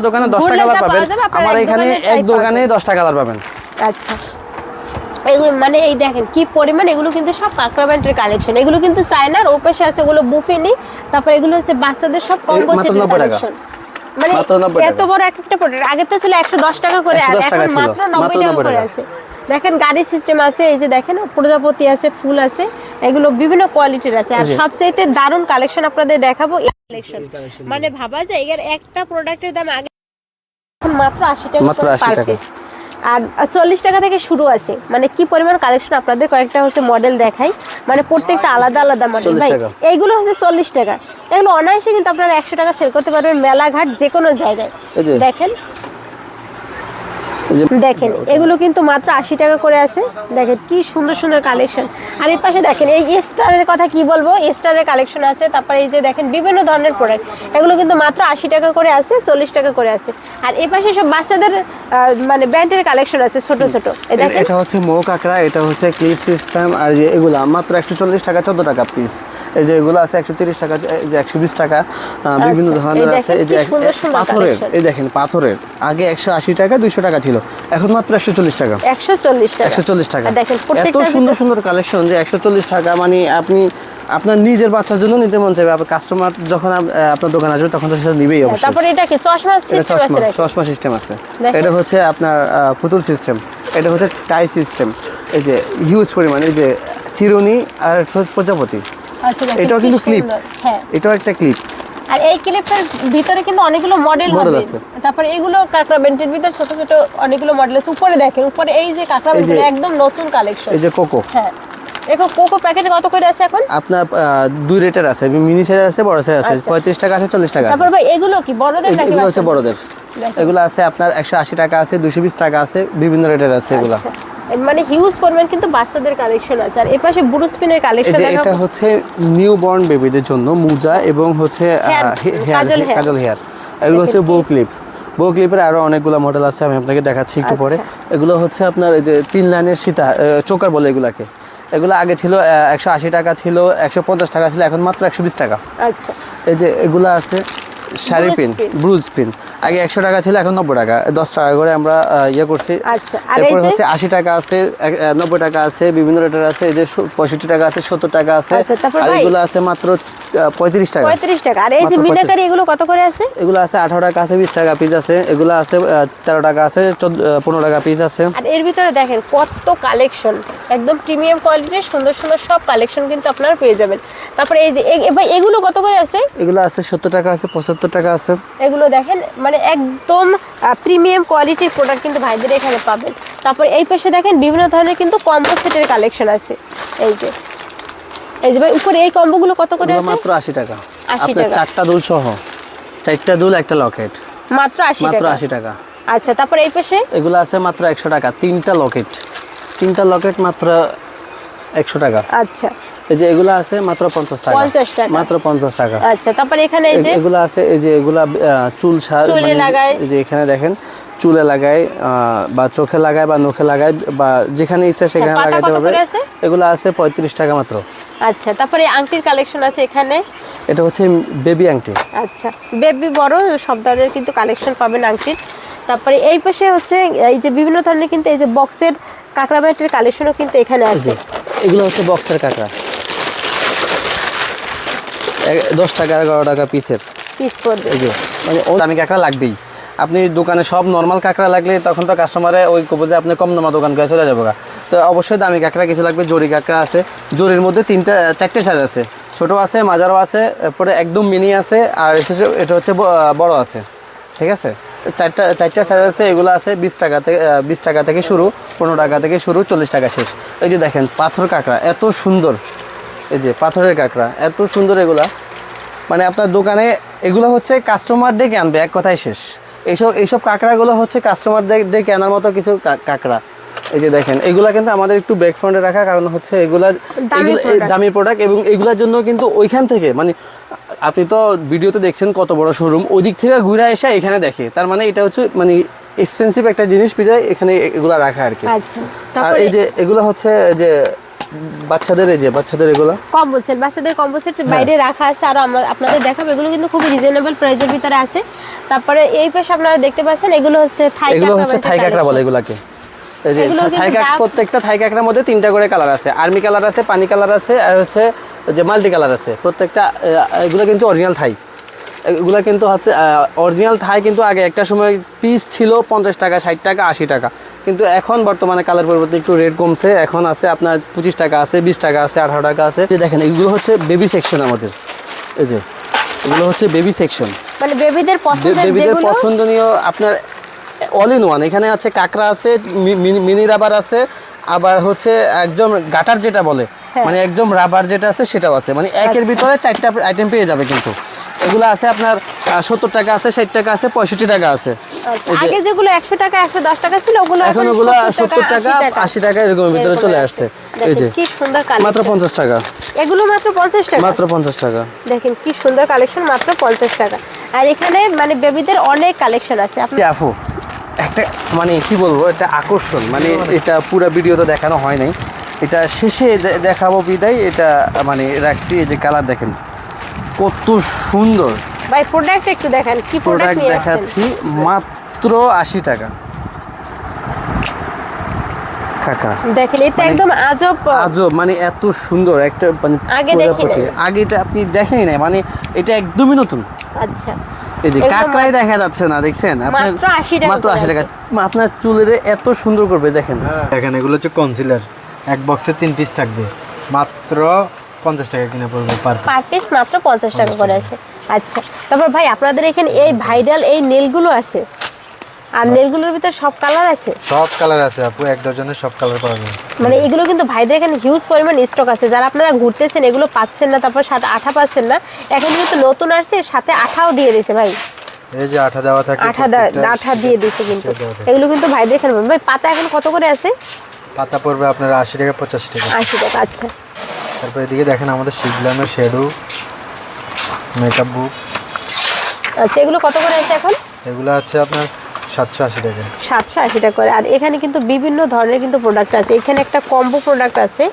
দোকানে 10টা কালার পাবেন, আমার এখানে এক দোকানে 10টা কালার পাবেন। আচ্ছা, এগুলো মানে এই দেখেন কি পরিমাণ, এগুলো কিন্তু সব কাঁকড়া ব্যান্ডের কালেকশন। এগুলো কিন্তু চায়নার, ও পাশে আছে ওগুলো বুফিনি। তারপর এগুলো হচ্ছে বাচ্চাদের সব কম্বো সেটের কালেকশন। মানে এত বড় এক একটা প্রোডাক্ট আগে তো ছিল 110 টাকা করে, আর এখন মাত্র 90 টাকা করে আছে। দেখেন গাড়ি সিস্টেম আছে, এই যে দেখেন প্রজাপতি আছে, ফুল আছে, এগুলো বিভিন্ন কোয়ালিটির আছে। আর সবচেয়ে দারুণ কালেকশন আপনাদের দেখাবো এই কালেকশন। মানে ভাবা যায় এর একটা প্রোডাক্টের দাম আগে এখন মাত্র 80 টাকা মাত্র 80 টাকা। আর 40 টাকা থেকে শুরু আছে, মানে কি পরিমাণ কালেকশন আপনাদের কয়েকটা হচ্ছে মডেল দেখাই, মানে প্রত্যেকটা আলাদা আলাদা মডেল 40 ভাই। টাকা। এইগুলো হচ্ছে 40 টাকা, এগুলো অনায়াসে কিন্তু আপনারা 100 টাকা সেল করতে পারবেন মেলাঘাট যে কোনো জায়গায়। এই যে দেখেন এই যে দেখেন এগুলো কিন্তু মাত্র 80 টাকা করে আছে। দেখেন কি সুন্দর সুন্দর কালেকশন। আর এই পাশে দেখেন এই স্টারের কথা কি বলবো, স্টারের কালেকশন আছে। তারপরে এই যে দেখেন বিভিন্ন ধরনের প্রোডাক্ট, এগুলো কিন্তু মাত্র 80 টাকা করে আছে, 40 টাকা করে আছে। আর এই পাশে সব বাচ্চাদের মানে ব্যান্ডের কালেকশন আছে ছোট ছোট। এই দেখেন এটা হচ্ছে মৌ কাঁকড়া, এটা হচ্ছে ক্লিপ সিস্টেম। আর যে এগুলা মাত্র 140 টাকা 14 টাকা পিস। এই যে এগুলো আছে 130 টাকা, এই যে 120 টাকা, বিভিন্ন ধরনের এই আছে। দেখেন এই যে কি সুন্দর সুন্দর পাথরের, collection। এই দেখেন পাথরের আগে 180 টাকা 200 টাকা ছিল, এখন মাত্র 140 টাকা। 140 টাকা 140 টাকা। আর দেখেন এত প্রত্যেকটা সুন্দর সুন্দর কালেকশন যে 140 টাকা, মানে আপনি আপনার নিজের বাচ্চার জন্য নিতে মন চাইবে। আপনার কাস্টমার যখন আপনার দোকানে আসবে তখন তো সেটা নিবেই অবশ্যই। তারপরে এটা কি চশমা এটা সিস্টেম আছে নাকি? চশমা সিস্টেম আছে। দেখেন। এটা হচ্ছে আপনার পুতুল সিস্টেম, এটা হচ্ছে টাই সিস্টেম। এই যে হিউজ পরিমাণ, এই যে চিরুনি আর প্রজাপতি, আচ্ছা দেখেন এটাও কি কিন্তু ক্লিপ, সুন্দর। হ্যাঁ, এটাও একটা ক্লিপ। আর এই ক্লিপের ভিতরে কিন্তু অনেকগুলো মডেল Model হবে। আছে। তারপরে এগুলো কাঁকড়া বেল্টের ভিতরে ছোট ছোট অনেকগুলো মডেল আছে। উপরে দেখেন, উপরে এই যে কাঁকড়া এই যে- বেল্ট একদম নতুন কালেকশন। এই যে কোকো, হ্যাঁ, দেখো কোকো প্যাকেটে কত করে আছে এখন? আপনার দুই রেটের আছে, মিনি সাইজ আছে, বড় সাইজ আছে। আচ্ছা। 35 টাকা আছে, 40 টাকা আছে। তারপর ভাই এগুলো কি বড়দের নাকি এগুলো হচ্ছে বাচ্চাদের? বড়দের। দেখেন। এগুলো আছে আপনার 180 টাকা আছে, 220 টাকা আছে, বিভিন্ন রেটের আছে এগুলো। আচ্ছা, মানে হিউজ পরিমাণ কিন্তু বাচ্চাদের কালেকশন আছে। আর এপাশে ব্রু স্পিনের এই কালেকশন যে এটা হচ্ছে নিউ বর্ন বেবিদের জন্য মোজা এবং হচ্ছে কাজল হেয়ার। এগুলো হচ্ছে বো ক্লিপ। বো ক্লিপের আরো অনেকগুলো মডেল আছে, আমি আপনাকে দেখাচ্ছি একটু পরে। এগুলো হচ্ছে আপনার এই যে 3 লাইনের সীতা চোকার বলে এগুলাকে। এগুলো আগে ছিল 180 টাকা ছিল, 150 টাকা ছিল, এখন মাত্র 120 টাকা। আচ্ছা, এই যে এগুলো আছে sari Bruise pin, pin। Brugge pin. আগে 100 টাকা ছিল, এখন 90 টাকা, 10 টাকা করে আমরা ইয়ে করছি। আচ্ছা, আর এই এরপর যে- হচ্ছে 80 টাকা আছে, 90 টাকা আছে, বিভিন্ন রেটের আছে। এই যে 65 টাকা আছে, 70 টাকা আছে। আচ্ছা, তারপর আর ভাই- এগুলো আছে মাত্র 35 টাকা। 35 টাকা। আর এই যে মাত্র মিনাকারি এগুলো কত করে আছে? এগুলো আছে 18 টাকা আছে, 20 টাকা পিস আছে। এগুলো আছে 13 টাকা আছে, 15 টাকা পিস আছে। আর এর ভিতরে দেখেন কত কালেকশন, একদম প্রিমিয়াম কোয়ালিটির সুন্দর সুন্দর সব কালেকশন কিন্তু আপনারা পেয়ে যাবেন। তারপরে এই যে ভাই এগুলো কত করে আছে? এগুলো আছে 70 টাকা আছে, 75 টাকা আছে। এগুলো দেখেন মানে একদম প্রিমিয়াম কোয়ালিটির প্রোডাক্ট কিন্তু ভাইদের এখানে পাবেন। তারপর এই পাশে দেখেন বিভিন্ন ধরনের কিন্তু কম্বো সেটের কালেকশন আছে। এই যে ভাই উপরে এই কম্বোগুলো কত করে এগুলো আছে? মাত্র 80 টাকা। 80 আপনার টাকা। 4টা দুল সহ, 4টা দুল একটা লকেট, মাত্র 80 মাত্র টাকা। 80 টাকা। আচ্ছা, তারপর এই পাশে এগুলো আছে মাত্র 100 টাকা, 3টা লকেট মাত্র 100 টাকা। আচ্ছা, এই যে এগুলো আছে মাত্র 50 টাকা, 50 টাকা। মাত্র 50 টাকা। আচ্ছা, তারপর এখানে এই যে এগুলো আছে, এই যে এগুলা চুল চুলে লাগায়। এই যে এখানে দেখেন চুলে লাগায়, বা চোখে লাগায়, বা নখে লাগায়, বা যেখানে ইচ্ছা সেখানে পাতা লাগাইতে কত পারবে। করে আছে? এগুলো আছে 35 টাকা মাত্র। আচ্ছা, তারপরে আংটির কালেকশন আছে এখানে। এটা হচ্ছে বেবি আংটি। আচ্ছা, বেবি বড় সব ধরনের কিন্তু কালেকশন পাবেন আংটির। তারপরে এই পাশে হচ্ছে এই যে বিভিন্ন ধরনের কিন্তু এই যে বক্সের কাঁকড়া ব্যাটের কালেকশনও কিন্তু এখানে এই আছে। যে এগুলো হচ্ছে বক্সের কাঁকড়া, 10 টাকা 11 টাকা পিসের। পিস পড়বে। এই যে মানে দামি কাঁকড়া লাগবেই। আপনি দোকানে সব নর্মাল কাঁকড়া লাগলে তখন তো কাস্টমারে ওই কবে যে আপনি কম দামা দোকান করে চলে যাবো। তো অবশ্যই দামি কাঁকড়া কিছু লাগবে। জরি কাঁকড়া আছে, জরির মধ্যে 4টে সাইজ আছে, ছোট আছে, মাঝারও আছে, এরপরে একদম মিনি আছে, আর এটা হচ্ছে বড় আছে। ঠিক আছে, চারটা সাইজ আছে। এগুলো আছে 20 টাকা থেকে শুরু, 15 টাকা থেকে শুরু, 40 টাকা শেষ। এই যে দেখেন পাথর কাঁকড়া এত সুন্দর, এই যে পাথরের কাঁকড়া এত সুন্দর। এগুলা মানে আপনার দোকানে এগুলো হচ্ছে কাস্টমার ডেকে আনবে, এক কথায় শেষ। এইসব কাঁকড়াগুলো হচ্ছে কাস্টমার ডেকে আনার মতো কিছু কাঁকড়া। এই যে দেখেন এগুলা কিন্তু আমাদের একটু ব্যাক ফ্রন্টে রাখা, কারণ হচ্ছে এগুলো দামি প্রোডাক্ট, এবং এগুলোর জন্য কিন্তু ওইখান থেকে মানে আপনি তো ভিডিওতে দেখছেন কত বড় শোরুম, ওই দিক থেকে ঘুরে এসে এখানে দেখে, তার মানে এটা হচ্ছে মানে এক্সপেন্সিভ একটা জিনিস পিজায় এখানে এগুলা রাখা আর কি। আচ্ছা, আর তারপরে এই যে এগুলো হচ্ছে যে বাচ্চাদের, এই যে বাচ্চাদের এগুলো কম্বো সেট, বাচ্চাদের কম্বো সেট বাইরে রাখা আছে। আর আপনাদের দেখাবো, এগুলো কিন্তু খুবই রিজনেবল প্রাইসের ভিতরে আছে। তারপরে এই পাশে আপনারা দেখতে পাচ্ছেন এগুলো হচ্ছে এগুলো হচ্ছে থাই কাঁকড়া বলে এগুলাকে। এই যে এগুলো থাই কিন্তু কাঁকড়া, প্রত্যেকটা থাই কাঁকড়ার মধ্যে 3টা করে কালার আছে, আর্মি কালার আছে, পানি কালার আছে, আর হচ্ছে যে মাল্টি কালার আছে। প্রত্যেকটা এগুলো কিন্তু অরিজিনাল থাই। এগুলো কিন্তু হচ্ছে অরিজিনাল থাই, কিন্তু আগে একটা সময় পিস ছিল 50 টাকা, 60 টাকা, 80 টাকা, কিন্তু এখন বর্তমানে কালার পরিবর্তে একটু রেট কমছে। এখন আছে আপনার 25 টাকা আছে, 20 টাকা আছে, 18 টাকা আছে। যে দেখেন এগুলো হচ্ছে বেবি সেকশন আমাদের। এই যে এগুলো হচ্ছে বেবি সেকশন, মানে বেবিদের পছন্দের বেবিদের যেগুলো পছন্দনীয় আপনার অল ইন ওয়ান। এখানে আছে কাঁকড়া আছে, মিনি রাবার আছে, আবার হচ্ছে একদম গাটার যেটা বলে, মানে একদম রাবার যেটা আছে সেটাও আছে, মানে একের ভিতরে 4টা আইটেম পেয়ে যাবে। কিন্তু এগুলো আছে আপনার 70 টাকা আছে, 60 টাকা আছে, 65 টাকা আছে। আগে যেগুলো 100 টাকা 110 টাকা ছিল ওগুলো এখন ওগুলো 70 টাকা 80 টাকা এরকমের ভিতরে চলে আসছে। এই যে কি সুন্দর কালেকশন, মাত্র 50 টাকা, এগুলো মাত্র 50 টাকা, মাত্র 50 টাকা। দেখেন কি সুন্দর কালেকশন, মাত্র 50 টাকা। আর এখানে মানে বেবিদের অনেক কালেকশন আছে। আপু একটা মানে কি বলবো, এটা আকর্ষণ, মানে এটা পুরো ভিডিওতে দেখানো হয় নাই, এটা শেষে দেখাবো বিদায়। এটা মানে রাখছি, এই যে কালার দেখেন কত সুন্দর। ভাই প্রোডাক্ট একটু দেখেন, কি প্রোডাক্ট দেখাচ্ছি, মাত্র 80 টাকা। কাকা দেখেন এটা একদম আজব আজব, মানে এত সুন্দর একটা মানে আগে এটা আপনি দেখেনই না, মানে এটা একদমই নতুন। আচ্ছা এই যে কাকড়াই দেখা যাচ্ছে না, দেখছেন আপনার মাত্র 80 টাকা। আপনার চুলের এত সুন্দর করবে দেখেন। দেখেন এগুলো হচ্ছে কনসিলার, এক বক্সে 3 পিস থাকবে, মাত্র 50 টাকা কিনা পড়বে পার পিস, মাত্র 50 টাকা করে আছে। আচ্ছা তারপর ভাই আপনাদের এখানে এই ভাইরাল এই নেলগুলো আছে, আর নেলগুলোর ভিতরে সব কালার আছে? সব কালার আছে আপু, এক ডজনের সব কালার পাওয়া যাবে। মানে এগুলো কিন্তু ভাইদের এখানে হিউজ পরিমাণ স্টক আছে, যারা আপনারা ঘুরতেছেন এগুলো পাচ্ছেন না, তারপর সাথে আঠা পাচ্ছেন না, এখন কিন্তু নতুন আসছে, সাথে আঠাও দিয়ে দিয়েছে ভাই। এই যে আঠা দেওয়া থাকে, আঠা দিয়ে দিয়েছে কিন্তু। এগুলো কিন্তু ভাইদের এখানে ভাই পাতা এখন কত করে আছে? পাতা পড়বে আপনার 80 টাকা 85 টাকা। 80 টাকা। আচ্ছা তারপর এদিকে দেখেন আমাদের শিবলামের শ্যাডো মেকআপ বুক। আচ্ছা এগুলো কত করে আছে এখন? এগুলো আছে আপনার 780 টাকা। 780 টাকা করে। আর এখানে কিন্তু বিভিন্ন ধরনের কিন্তু প্রোডাক্ট আছে, এখানে একটা কম্বো প্রোডাক্ট আছে,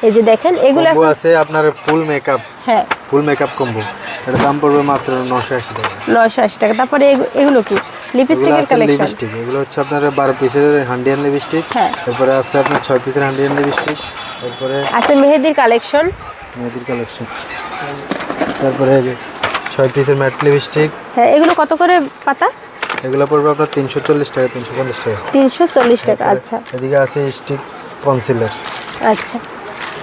এই যে দেখেন এগুলো আছে আপনার ফুল মেকআপ। হ্যাঁ ফুল মেকআপ কম্বো, এর দাম পড়বে মাত্র 980 টাকা। 980 টাকা। তারপরে এগুলো কি লিপস্টিকের কালেকশন? লিপস্টিক এগুলো হচ্ছে আপনার 12 পিসের হান্ডিয়ান লিপস্টিক। তারপরে আছে আপনার 6 পিসের হান্ডিয়ান লিপস্টিক। তারপরে আছে মেহেদির কালেকশন, মেহেদির কালেকশন। তারপরে 6 পিসের ম্যাট লিপস্টিক। হ্যাঁ এগুলো কত করে পাতা? এগুলো পড়বে আপনার 340 টাকা 350 টাকা। 340 টাকা। আচ্ছা এদিকে আছে স্টিক কনসিলার। আচ্ছা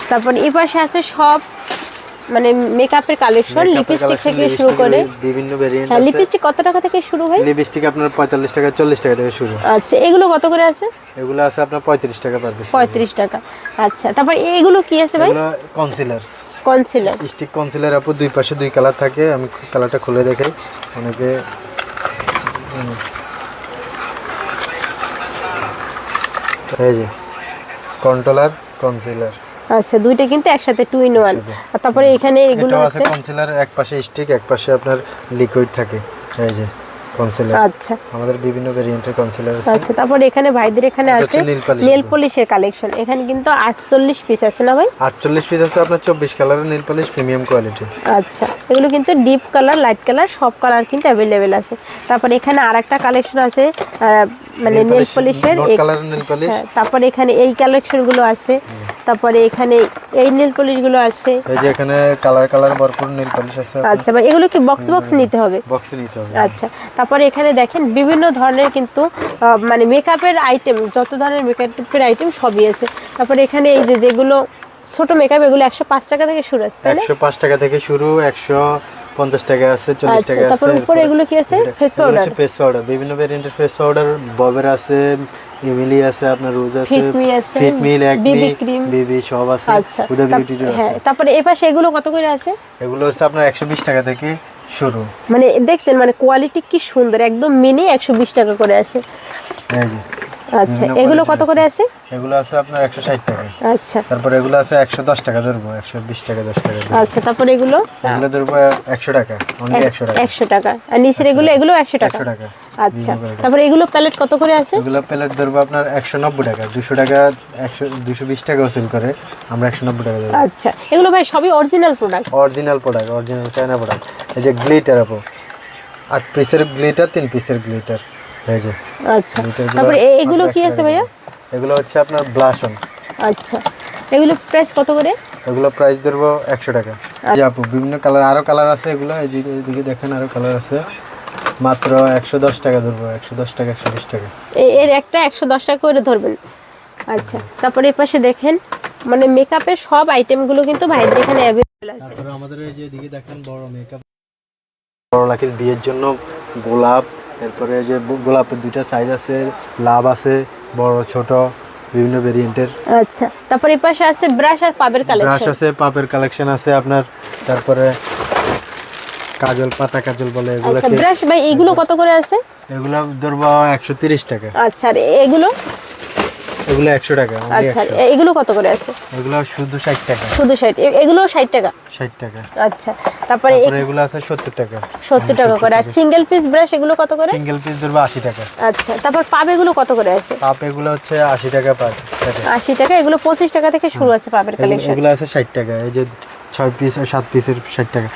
তারপর এই পাশে আছে সব মানে মেকআপের কালেকশন, লিপস্টিক থেকে শুরু করে বিভিন্ন ভেরিয়েন্ট। হ্যাঁ লিপস্টিক কত টাকা থেকে শুরু হয়? লিপস্টিক আপনার 45 টাকা 40 টাকা থেকে শুরু। আচ্ছা এগুলো কত করে আছে? এগুলো আছে আপনার 35 টাকা পার পিস। 35 টাকা। আচ্ছা তারপর এগুলো কি আছে ভাই? এগুলো কনসিলার। কনসিলার স্টিক কনসিলার আপু দুই পাশে দুই কালার থাকে, আমি কালারটা খুলে দেখাই অনেকে। এই যে কন্ট্রোলার কনসিলার। আচ্ছা দুইটা কিন্তু একসাথে 2 in 1। আর তারপরে এখানে এগুলো আছে কনসিলার, এক পাশে স্টিক এক পাশে আপনার লিকুইড থাকে। এই যে কনসিলার। আচ্ছা আমাদের বিভিন্ন ভেরিয়েন্টের কনসিলার আছে। আচ্ছা তারপরে এখানে ভাইদের এখানে আছে নেল পলিশের কালেকশন, এখানে কিন্তু 48 পিস আছে না ভাই? 48 পিস আছে আপনার 24 কালারের নেল পলিশ প্রিমিয়াম কোয়ালিটি। আচ্ছা এগুলো কিন্তু ডিপ কালার লাইট কালার সব কালার কিন্তু অ্যাভেলেবেল আছে। তারপরে এখানে আরেকটা কালেকশন আছে মানে নেল পলিশের, তারপরে এখানে এই কালেকশনগুলো আছে, তারপরে এখানে এই নেল পলিশগুলো আছে। এই যে এখানে কালার ভরপুর নেল পলিশ আছে। আচ্ছা ভাই এগুলো কি বক্স নিতে হবে? বক্সে নিতে হবে। আচ্ছা তারপরে এখানে দেখেন বিভিন্ন ধরনের কিন্তু মানে মেকআপের আইটেম, যত ধরনের মেকআপের আইটেম সবই আছে। তারপরে এখানে এই যে যেগুলো ছোট মেকআপ, এগুলো 105 টাকা থেকে শুরু আছে, তাই না? 105 টাকা থেকে শুরু, 150 টাকা আছে, 40 টাকা আছে। তারপর উপরে এগুলো কি আছে? Face powder. ফেস পাউডার বিভিন্ন ভেরিয়েন্টের ফেস পাউডার, ববের আছে, ইমিলি আছে, আপনার রোজ আছে, ফিটমি, ল্যাকমি, বিবি সব আছে। আচ্ছা হুদা বিউটির আছে। হ্যাঁ তারপরে এই পাশে এগুলো কত করে আছে? এগুলো হচ্ছে আপনার 120 টাকা থেকে শুরু। মানে দেখছেন মানে কোয়ালিটি কি সুন্দর, একদম মিনি 120 টাকা করে আছে। এই যে আচ্ছা এগুলো কত করে আছে? এগুলো আছে আপনার 160 টাকা। আচ্ছা তারপর এগুলো আছে 110 টাকা ধরবো, 120 টাকা 10 টাকা। আচ্ছা তারপর এগুলো ধরবো 100 টাকা, অনলি 100 টাকা। 100 টাকা। আর নিচের এগুলো 100 টাকা। 100 টাকা। আচ্ছা তারপর এগুলো প্যালেট কত করে আছে? এগুলো প্যালেট ধরবো আপনার 190 টাকা, 200 টাকা 220 টাকা সেল করে, আমরা 190 টাকা দেব। আচ্ছা এগুলো ভাই সবই original product? Original product, original China product. এই যে গ্লিটার আপু, 8 পিসের গ্লিটার, 3 পিসের গ্লিটার। এই যে আচ্ছা তারপর এগুলো কি আছে ভাইয়া? এগুলো হচ্ছে আপনার ব্লাশ অন। আচ্ছা এগুলো প্রাইস কত করে? এগুলো প্রাইস ধরবো 100 টাকা। জি আপু বিভিন্ন কালার, আরো কালার আছে, এগুলো এদিকে দেখেন আরো কালার আছে, মাত্র 110 টাকা ধরবো, 110 টাকা 120 টাকা। এর একটা 110 টাকা করে ধরবেন। আচ্ছা তারপরে এই পাশে দেখেন মানে মেকআপের সব আইটেমগুলো কিন্তু ভাইদের এখানে অ্যাভেলেবল আছে। তারপরে আমাদের এই যে এদিকে দেখেন বড় মেকআপ, বড় লাকির বিয়ের জন্য গোলাপ, এরপরে এই যে গোলাপের দুইটা সাইজ আছে, লাভ আছে, বড় ছোট বিভিন্ন ভেরিয়েন্টের। আচ্ছা, তারপর এই পাশে আছে ব্রাশ আর পাবের ব্রাশ কালেকশন। আছে, পাপের কালেকশন আছে আপনার। তারপরে কাজল, পাতা কাজল বলে এগুলো। আচ্ছা ব্রাশ ভাই এইগুলো কত করে আছে? এগুলো ধরবো 130 টাকা। আচ্ছা, আর এগুলো? এগুলো 100 টাকা। আচ্ছা, আর এগুলো কত করে আছে? এগুলো শুধু 60 টাকা। শুধু 60? এগুলো 60 টাকা? 60 টাকা। আচ্ছা, তারপরে এগুলো আছে 70 টাকা। 70 টাকা করে। আর সিঙ্গেল পিস ব্রাশ এগুলো কত করে? সিঙ্গেল পিস ধরবো 80 টাকা। আচ্ছা, তারপর পাব এগুলো কত করে আছে? পাপ এগুলো হচ্ছে 80 টাকা পার। 80 টাকা। এগুলো 25 টাকা থেকে শুরু আছে পাবের কালেকশন। এগুলো আছে 60 টাকা। এই যে 6 পিস আর 7 পিসের 60 টাকা।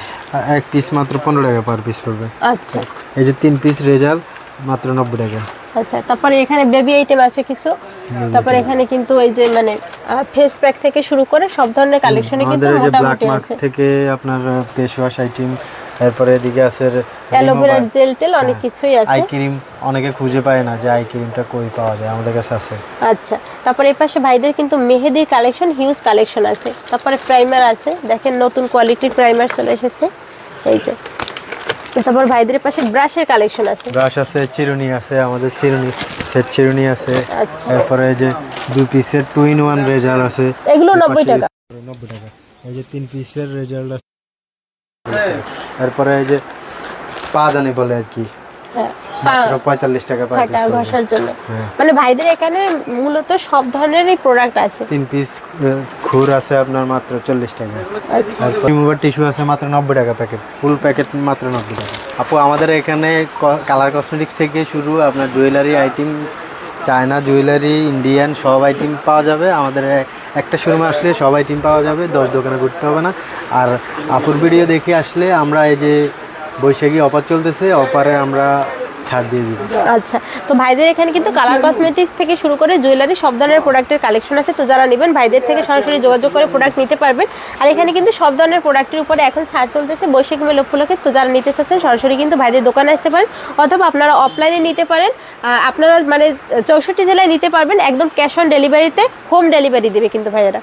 এক পিস মাত্র 15 টাকা পার পিস পড়বে। আচ্ছা, এই যে 3 পিস রেজাল্ট মাত্র 90 টাকা। আচ্ছা, তারপরে এখানে বেবি আইটেম আছে কিছু। তারপরে এখানে কিন্তু এই যে মানে ফেস প্যাক থেকে শুরু করে সব ধরনের কালেকশনে কিন্তু আমাদের এই যে ব্ল্যাক মোটামুটি মাস্ক আছে। থেকে আপনার ফেস ওয়াশ আইটেম, তারপরে এদিকে আছে অ্যালোভেরা জেল টেল অনেক কিছুই আছে। আই ক্রিম অনেকে খুঁজে পায় না যে আই ক্রিমটা কই পাওয়া যায়, আমাদের কাছে আছে। আচ্ছা, তারপরে এই পাশে ভাইদের কিন্তু মেহেদির কালেকশন, হিউজ কালেকশন আছে। তারপরে প্রাইমার আছে, দেখেন নতুন কোয়ালিটির প্রাইমার চলে এসেছে এই যে। তারপর ভাইদের পাশে ব্রাশের কালেকশন আছে। ব্রাশ আছে, চিরুনি আছে, আমাদের চিরুনি সেট চিরুনি আছে। আচ্ছা, তারপরে এই যে 2 পিসের 2 in 1 রেজাল্ট আছে। এগুলো 90 টাকা। 90 টাকা। এই যে 3 পিসের রেজাল্ট আছে। তারপরে এই যে পাদানি বলে আর কি, হ্যাঁ, মাত্র 45 টাকা পার ফাটা পিস। ঘষার জন্য। হ্যাঁ। মানে ভাইদের এখানে মূলত সব ধরনেরই প্রোডাক্ট আছে। 3 পিস খুর আছে আপনার মাত্র 40 টাকা। আচ্ছা, তারপর রিমুভার টিস্যু আছে মাত্র 90 টাকা প্যাকেট, ফুল প্যাকেট মাত্র 90 টাকা। আপু আমাদের এখানে কালার কসমেটিক্স থেকে শুরু আপনার jewellery item, China jewellery, Indian সব আইটেম পাওয়া যাবে। আমাদের একটা শোরুমে আসলে সব আইটেম পাওয়া যাবে, 10 দোকানে ঘুরতে হবে না। আর আপুর ভিডিও দেখে আসলে আমরা এই যে বৈশাখী অফার চলতেছে, অফারে আমরা ছাড় দিয়ে দিব। আচ্ছা, তো ভাইদের এখানে কিন্তু কালার কসমেটিক্স থেকে শুরু করে জুয়েলারি সব ধরনের প্রোডাক্টের কালেকশন আছে। তো যারা নেবেন ভাইদের থেকে সরাসরি যোগাযোগ করে প্রোডাক্ট নিতে পারবেন। আর এখানে কিন্তু সব ধরনের প্রোডাক্টের উপরে এখন ছাড় চলতেছে বৈশাখী মেলা উপলক্ষে। তো যারা নিতে চাচ্ছেন সরাসরি কিন্তু ভাইদের দোকানে আসতে পারেন, অথবা আপনারা অফলাইনে নিতে পারেন। আপনারা মানে 64 জেলায় নিতে পারবেন, একদম ক্যাশ অন ডেলিভারিতে, হোম ডেলিভারি দেবে কিন্তু ভাইয়েরা।